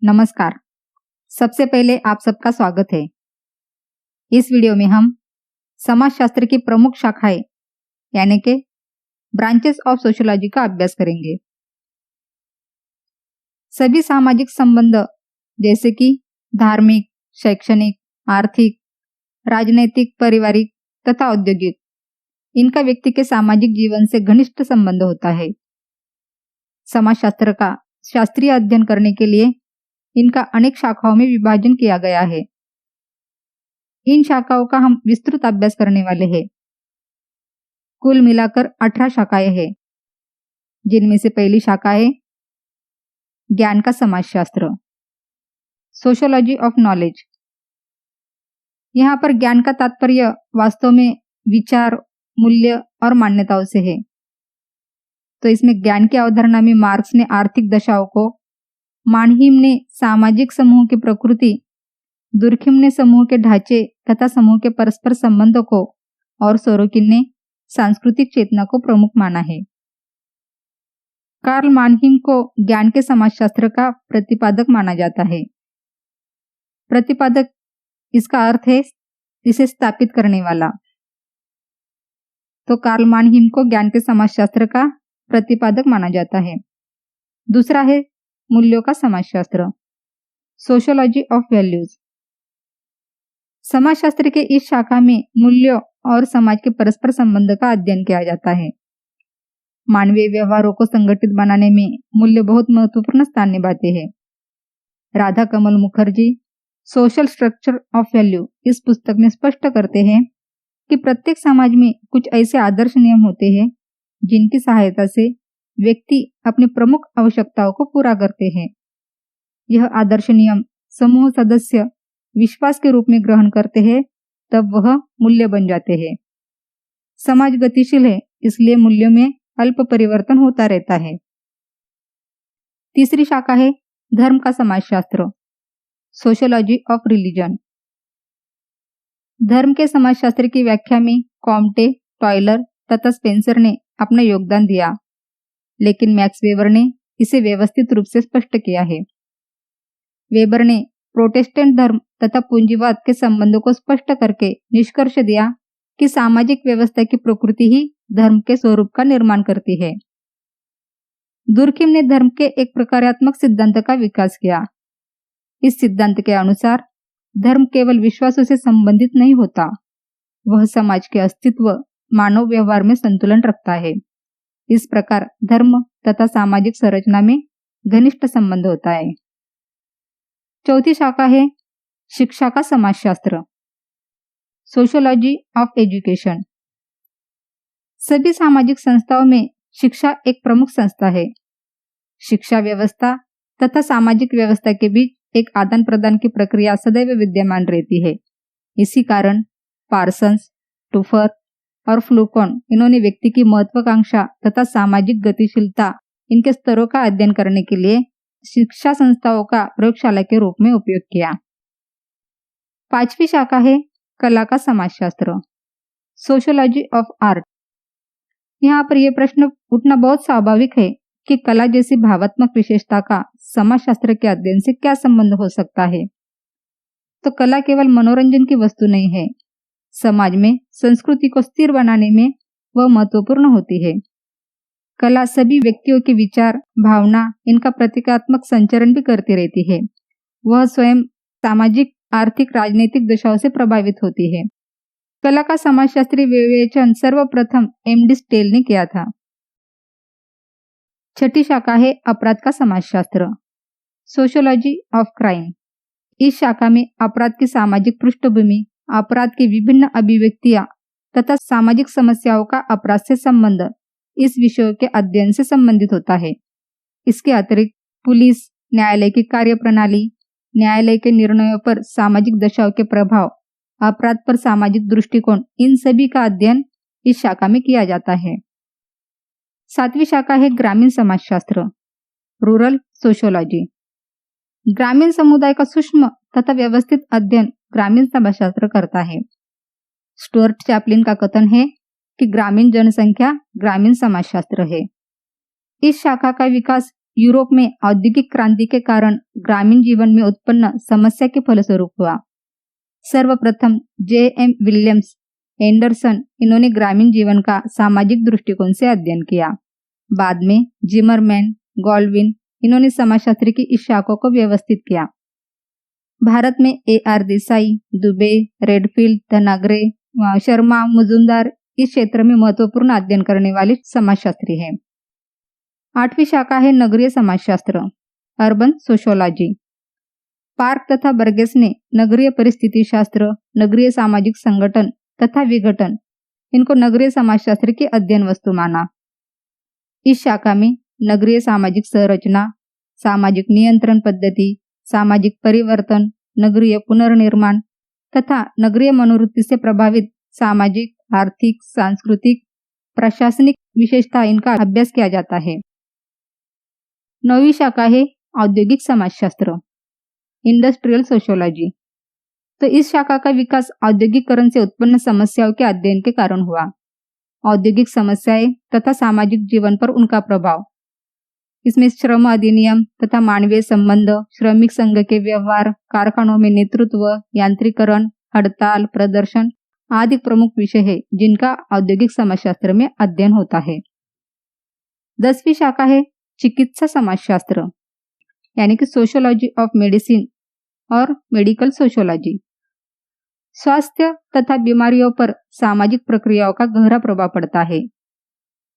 नमस्कार। सबसे पहले आप सबका स्वागत है। इस वीडियो में हम समाजशास्त्र की प्रमुख शाखाएं यानी कि ब्रांचेस ऑफ सोशियोलॉजी का अभ्यास करेंगे। सभी सामाजिक संबंध जैसे कि धार्मिक, शैक्षणिक, आर्थिक, राजनैतिक, पारिवारिक तथा औद्योगिक, इनका व्यक्ति के सामाजिक जीवन से घनिष्ठ संबंध होता है। समाजशास्त्र का शास्त्रीय अध्ययन करने के लिए इनका अनेक शाखाओं में विभाजन किया गया है। इन शाखाओं का हम विस्तृत अभ्यास करने वाले हैं। कुल मिलाकर 18 शाखाएं हैं, जिनमें से पहली शाखा है ज्ञान का समाजशास्त्र, सोशियोलॉजी ऑफ नॉलेज। यहाँ पर ज्ञान का तात्पर्य वास्तव में विचार, मूल्य और मान्यताओं से है। तो इसमें ज्ञान की अवधारणा में मार्क्स ने आर्थिक दशाओं को, मानहीम ने सामाजिक समूह की प्रकृति, दुर्खिम ने समूह के ढांचे तथा समूह के परस्पर संबंधों को और सोरोकिन ने सांस्कृतिक चेतना को प्रमुख माना है। कार्ल मानहीम को ज्ञान के समाजशास्त्र का प्रतिपादक माना जाता है। प्रतिपादक, इसका अर्थ है इसे स्थापित करने वाला। तो कार्ल मानहीम को ज्ञान के समाजशास्त्र का प्रतिपादक माना जाता है। दूसरा है मूल्यों का समाजशास्त्र, सोशियोलॉजी ऑफ वैल्यूज। समाजशास्त्र के इस शाखा में मूल्यों और समाज के परस्पर संबंध का अध्ययन किया जाता है। मानवीय व्यवहारों को संगठित बनाने में मूल्य बहुत महत्वपूर्ण स्थान निभाते हैं। Radha Kamal Mukherjee social structure of value इस पुस्तक में स्पष्ट करते हैं कि प्रत्येक समाज में कुछ ऐसे आदर्श नियम होते हैं जिनकी सहायता से व्यक्ति अपनी प्रमुख आवश्यकताओं को पूरा करते हैं। यह आदर्श नियम समूह सदस्य विश्वास के रूप में ग्रहण करते हैं, तब वह मूल्य बन जाते हैं। समाज गतिशील है, इसलिए मूल्यों में अल्प परिवर्तन होता रहता है। तीसरी शाखा है धर्म का समाजशास्त्र, सोशियोलॉजी ऑफ रिलीजन। धर्म के समाजशास्त्र की व्याख्या में कॉम्टे, टॉयलर तथा स्पेंसर ने अपना योगदान दिया, लेकिन मैक्स वेबर ने इसे व्यवस्थित रूप से स्पष्ट किया है। वेबर ने प्रोटेस्टेंट धर्म तथा पूंजीवाद के संबंधों को स्पष्ट करके निष्कर्ष दिया कि सामाजिक व्यवस्था की प्रकृति ही धर्म के स्वरूप का निर्माण करती है। दुर्खिम ने धर्म के एक प्रकारात्मक सिद्धांत का विकास किया। इस सिद्धांत के अनुसार धर्म केवल विश्वासों से संबंधित नहीं होता, वह समाज के अस्तित्व, मानव व्यवहार में संतुलन रखता है। इस प्रकार धर्म तथा सामाजिक संरचना में घनिष्ठ संबंध होता है। चौथी शाखा है शिक्षा का समाजशास्त्र, सोशियोलॉजी ऑफ एजुकेशन। सभी सामाजिक संस्थाओं में शिक्षा एक प्रमुख संस्था है। शिक्षा व्यवस्था तथा सामाजिक व्यवस्था के बीच एक आदान प्रदान की प्रक्रिया सदैव विद्यमान रहती है। इसी कारण पार्सन्स, टूफर और फ्लूकॉन, इन्होंने व्यक्ति की महत्वाकांक्षा तथा सामाजिक गतिशीलता, इनके स्तरों का अध्ययन करने के लिए शिक्षा संस्थाओं का प्रयोगशाला के रूप में उपयोग किया। पांचवी शाखा है कला का समाजशास्त्र, सोशियोलॉजी ऑफ आर्ट। यहाँ पर यह प्रश्न उठना बहुत स्वाभाविक है कि कला जैसी भावात्मक विशेषता का समाजशास्त्र के अध्ययन से क्या संबंध हो सकता है। तो कला केवल मनोरंजन की वस्तु नहीं है, समाज में संस्कृति को स्थिर बनाने में वह महत्वपूर्ण होती है। कला सभी व्यक्तियों के विचार, भावना, इनका प्रतीकात्मक संचरण भी करती रहती है। वह स्वयं सामाजिक, आर्थिक, राजनीतिक दशाओं से प्रभावित होती है। कला का समाजशास्त्री विवेचन सर्वप्रथम एम.डी. स्टेल ने किया था। छठी शाखा है अपराध का समाजशास्त्र, सोशियोलॉजी ऑफ क्राइम। इस शाखा में अपराध की सामाजिक पृष्ठभूमि, अपराध की विभिन्न अभिव्यक्तियां तथा सामाजिक समस्याओं का अपराध से संबंध, इस विषयों के अध्ययन से संबंधित होता है। इसके अतिरिक्त पुलिस, न्यायालय की कार्यप्रणाली, न्यायालय के निर्णयों पर सामाजिक दशाओं के प्रभाव, अपराध पर सामाजिक दृष्टिकोण, इन सभी का अध्ययन इस शाखा में किया जाता है। सातवीं शाखा है ग्रामीण समाजशास्त्र, रूरल सोशियोलॉजी। ग्रामीण समुदाय का सूक्ष्म तथा व्यवस्थित अध्ययन ग्रामीण समाजशास्त्र करता है। स्टुअर्ट चैपलिन का कथन है कि ग्रामीण जनसंख्या ग्रामीण समाजशास्त्र है। इस शाखा का विकास यूरोप में औद्योगिक क्रांति के कारण ग्रामीण जीवन में उत्पन्न समस्या के फलस्वरूप हुआ। सर्वप्रथम J.M. विलियम्स एंडरसन इन्होंने ग्रामीण जीवन का सामाजिक दृष्टिकोण से अध्ययन किया। बाद में जिमरमैन, गॉल्डविन इन्होंने समाजशास्त्र की इस शाखा को व्यवस्थित किया। भारत में A.R. देसाई, दुबे, रेडफील्ड, धनागरे, शर्मा, मुजुमदार इस क्षेत्र में महत्वपूर्ण अध्ययन करने वाले समाजशास्त्री हैं। 8वीं शाखा है नगरीय समाजशास्त्र, अर्बन सोशियोलॉजी। पार्क तथा बर्गेस ने नगरीय परिस्थिति शास्त्र, नगरीय सामाजिक संगठन तथा विघटन इनको नगरीय समाजशास्त्र की अध्ययन वस्तु माना। इस शाखा में नगरीय सामाजिक संरचना, सामाजिक नियंत्रण पद्धति, सामाजिक परिवर्तन, नगरीय पुनर्निर्माण तथा नगरीय मनोवृत्ति से प्रभावित सामाजिक, आर्थिक, सांस्कृतिक, प्रशासनिक विशेषता इनका अभ्यास किया जाता है। 9वीं शाखा है औद्योगिक समाजशास्त्र, इंडस्ट्रियल सोशियोलॉजी। तो इस शाखा का विकास औद्योगिकरण से उत्पन्न समस्याओं के अध्ययन के कारण हुआ। औद्योगिक समस्याएं तथा सामाजिक जीवन पर उनका प्रभाव। इसमें श्रम अधिनियम तथा मानवीय संबंध, श्रमिक संघ के व्यवहार, कारखानों में नेतृत्व, यांत्रिकरण, हड़ताल, प्रदर्शन आदि प्रमुख विषय है जिनका औद्योगिक समाजशास्त्र में अध्ययन होता है। 10वीं शाखा है चिकित्सा समाजशास्त्र यानी कि सोशियोलॉजी ऑफ मेडिसिन और मेडिकल सोशियोलॉजी। स्वास्थ्य तथा बीमारियों पर सामाजिक प्रक्रियाओं का गहरा प्रभाव पड़ता है।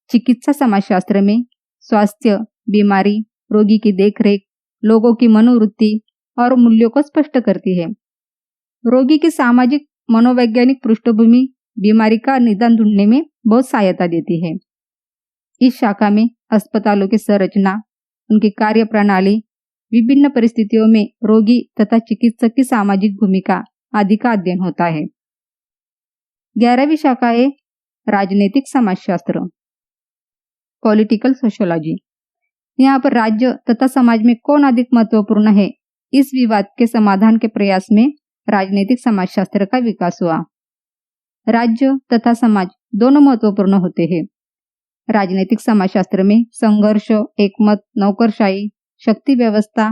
चिकित्सा समाजशास्त्र में स्वास्थ्य, बीमारी, रोगी की देखरेख, लोगों की मनोवृत्ति और मूल्यों को स्पष्ट करती है। रोगी की सामाजिक मनोवैज्ञानिक पृष्ठभूमि बीमारी का निदान ढूंढने में बहुत सहायता देती है। इस शाखा में अस्पतालों की संरचना, उनकी कार्य प्रणाली, विभिन्न परिस्थितियों में रोगी तथा चिकित्सक की सामाजिक भूमिका आदि का अध्ययन होता है। 11वीं शाखा है राजनीतिक समाजशास्त्र, पॉलिटिकल सोशियोलॉजी। यहाँ पर राज्य तथा समाज में कौन अधिक महत्वपूर्ण है, इस विवाद के समाधान के प्रयास में राजनीतिक समाजशास्त्र का विकास हुआ। राज्य तथा समाज दोनों महत्वपूर्ण होते हैं। राजनीतिक समाजशास्त्र में संघर्ष, एकमत, नौकरशाही, शक्ति व्यवस्था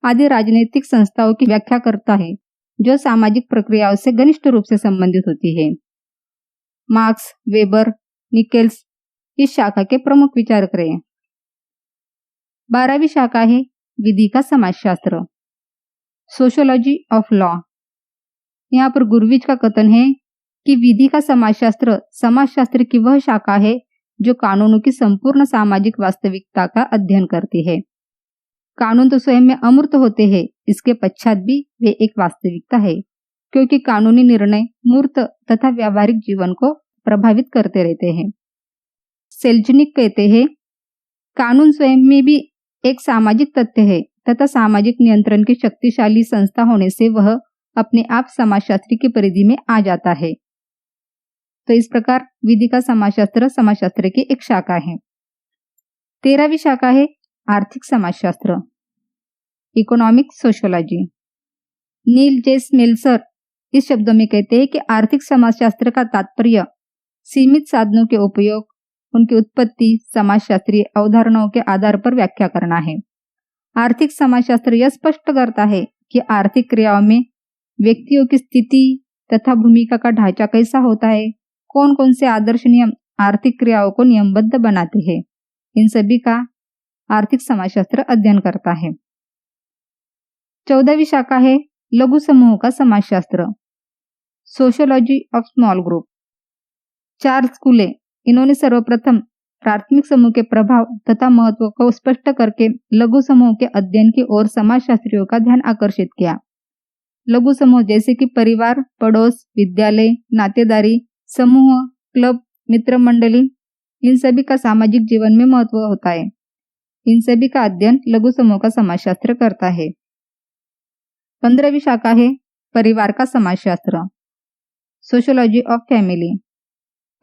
आदि राजनीतिक संस्थाओं की व्याख्या करता है जो सामाजिक प्रक्रियाओं से घनिष्ठ रूप से संबंधित होती है। मार्क्स, वेबर, निकेल्स इस शाखा के प्रमुख विचारक रहे। 12वीं शाखा है विधि का समाजशास्त्र, सोशियोलॉजी ऑफ लॉ। यहाँ पर गुरविच का कथन है कि विधि का समाजशास्त्र की वह शाखा है जो कानूनों की संपूर्ण सामाजिक वास्तविकता का अध्ययन करती है। कानून तो स्वयं में अमूर्त होते हैं, इसके पश्चात भी वे एक वास्तविकता है, क्योंकि कानूनी निर्णय मूर्त तथा व्यावहारिक जीवन को प्रभावित करते रहते हैं। सेल्जनिक कहते हैं, कानून स्वयं में भी एक सामाजिक तथ्य है तथा सामाजिक नियंत्रण की शक्तिशाली संस्था होने से वह अपने आप समाजशास्त्र की परिधि में आ जाता है। तो इस प्रकार विधि का समाजशास्त्र की एक शाखा है। 13वीं शाखा है आर्थिक समाजशास्त्र, इकोनॉमिक सोशियोलॉजी। नील जे स्मेल्सर इस शब्दों में कहते हैं कि आर्थिक समाजशास्त्र का तात्पर्य सीमित साधनों के उपयोग, उनकी उत्पत्ति समाजशास्त्रीय अवधारणाओं के आधार पर व्याख्या करना है। आर्थिक समाजशास्त्र यह स्पष्ट करता है कि आर्थिक क्रियाओं में व्यक्तियों की स्थिति तथा भूमिका का ढांचा कैसा होता है, कौन कौन से आदर्श नियम आर्थिक क्रियाओं को नियमबद्ध बनाते हैं, इन सभी का आर्थिक समाजशास्त्र अध्ययन करता है। 14वीं शाखा है लघु समूहों का समाजशास्त्र, sociology of small group. Charles Cooley इन्होंने सर्वप्रथम प्राथमिक समूह के प्रभाव तथा महत्व को स्पष्ट करके लघु समूह के अध्ययन की ओर समाजशास्त्रियों का ध्यान आकर्षित किया। लघु समूह जैसे कि परिवार, पड़ोस, विद्यालय, नातेदारी, समूह, क्लब, मित्र मंडली, इन सभी का सामाजिक जीवन में महत्व होता है। इन सभी का अध्ययन लघु समूह का समाजशास्त्र करता है। 15वीं शाखा है परिवार का समाजशास्त्र, सोशियोलॉजी ऑफ फैमिली।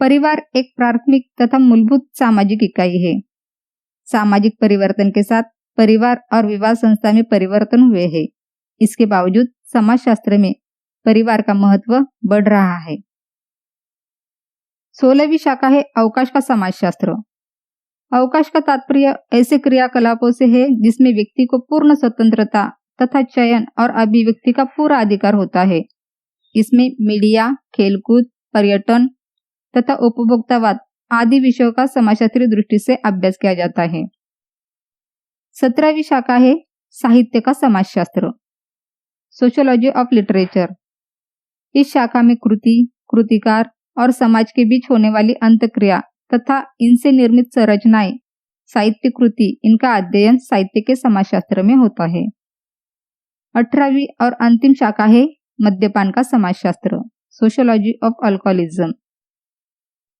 परिवार एक प्राथमिक तथा मूलभूत सामाजिक इकाई है। सामाजिक परिवर्तन के साथ परिवार और विवाह संस्था में परिवर्तन हुए हैं। इसके बावजूद समाजशास्त्र में परिवार का महत्व बढ़ रहा है। 16वीं शाखा है अवकाश का समाजशास्त्र। अवकाश का तात्पर्य ऐसे क्रियाकलापों से है जिसमें व्यक्ति को पूर्ण स्वतंत्रता तथा चयन और अभिव्यक्ति का पूरा अधिकार होता है। इसमें मीडिया, खेलकूद, पर्यटन तथा उपभोक्तावाद आदि विषयों का समाजशास्त्रीय दृष्टि से अभ्यास किया जाता है। 17वीं शाखा है साहित्य का समाजशास्त्र, सोशियोलॉजी ऑफ लिटरेचर। इस शाखा में कृति, कृतिकार और समाज के बीच होने वाली अंतक्रिया तथा इनसे निर्मित संरचनाएं, साहित्य कृति, इनका अध्ययन साहित्य के समाजशास्त्र में होता है। 18वीं और अंतिम शाखा है मद्यपान का समाजशास्त्र, सोशियोलॉजी ऑफ अल्कोहलिज्म।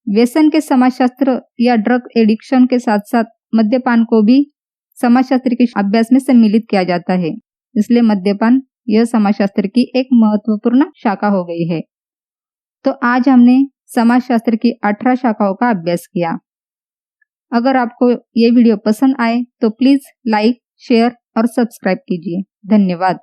व्यसन के समाजशास्त्र या ड्रग एडिक्शन के साथ साथ मद्यपान को भी समाजशास्त्र के अभ्यास में सम्मिलित किया जाता है, इसलिए मद्यपान यह समाजशास्त्र की एक महत्वपूर्ण शाखा हो गई है। तो आज हमने समाजशास्त्र की 18 शाखाओं का अभ्यास किया। अगर आपको ये वीडियो पसंद आए तो प्लीज लाइक, शेयर और सब्सक्राइब कीजिए। धन्यवाद।